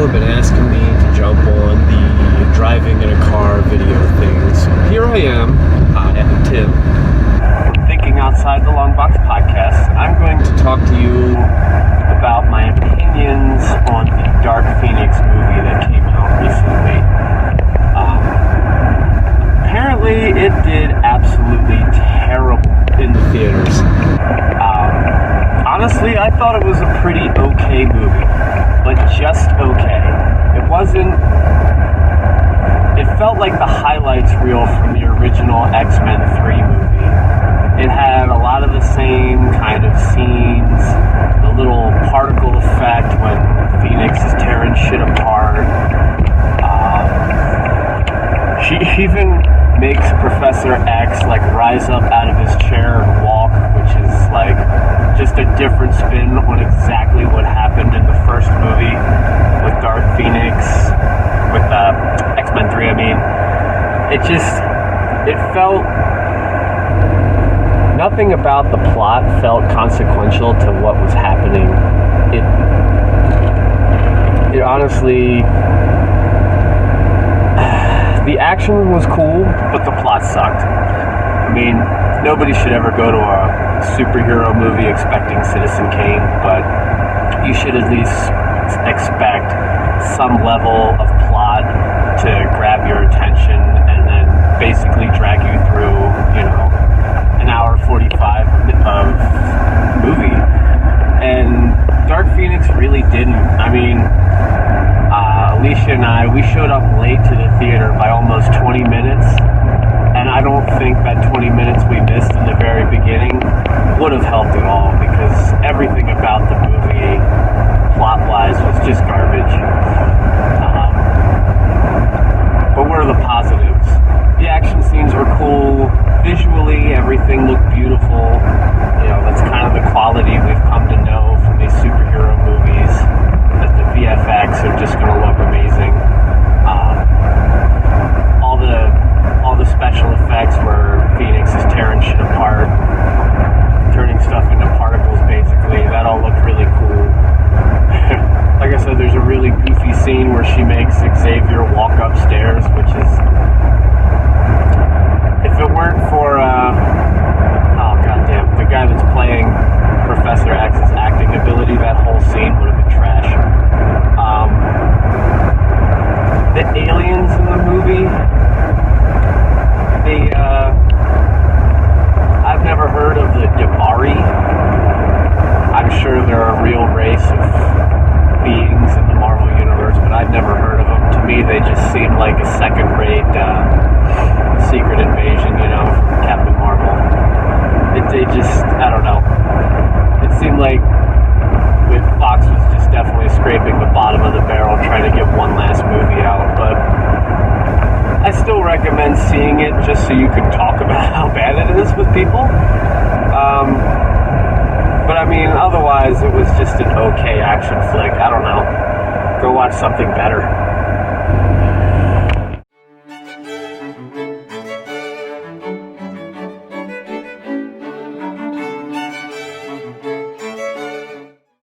have been asking me to jump on the driving in a car video things. Here I am. Hi, I'm Tim. Thinking Outside the Longbox podcast. I'm going to talk to you about my opinions on the Dark Phoenix movie that came out recently. Apparently, it did absolutely terrible in the theaters. Honestly, I thought it was a pretty okay movie, but just okay. It felt like the highlights reel from the original X-Men 3 movie. It had a lot of the same kind of scenes, the little particle effect when Phoenix is tearing shit apart. She even makes Professor X rise up out of his chair and walk, which is just a different spin on exactly what happened in the first movie with Dark Phoenix, with X-Men 3, I mean. It felt, nothing about the plot felt consequential to what was happening. It honestly, the action was cool, but the plot sucked. I mean, nobody should ever go to a superhero movie expecting Citizen Kane, but you should at least expect some level of plot to grab your attention and then basically drag you through, an hour 45 of movie. And Dark Phoenix really didn't. I mean, Alicia and I, we showed up late to the theater by almost 20 minutes, and I don't think that 20 minutes we missed in the very beginning would have helped at all, because everything about the movie, plot-wise, was just garbage. But what are the positives? The action scenes were cool. Visually, everything looked beautiful. That's kind of the quality we've come to know from these superhero movies, that the VFX are just going to look amazing. All the special effects where Phoenix is tearing shit apart, turning stuff into particles, basically, that all looked really cool. Like I said, there's a really goofy scene where she makes Xavier walk upstairs, which is, if it weren't for, the guy that's playing Professor X's acting ability, that whole scene would have been trash. The aliens in the movie, I've never heard of the Dabari. I'm sure they're a real race of beings in the Marvel Universe, but I've never heard of them. To me, they just seem like a second-rate secret invasion, from Captain Marvel. I don't know. It seemed like Fox was just definitely scraping the bottom of the barrel trying to get one last movie out, but I still recommend seeing it just so you can talk about how bad it is with people. But I mean, otherwise, it was just an okay action flick. I don't know. Go watch something better.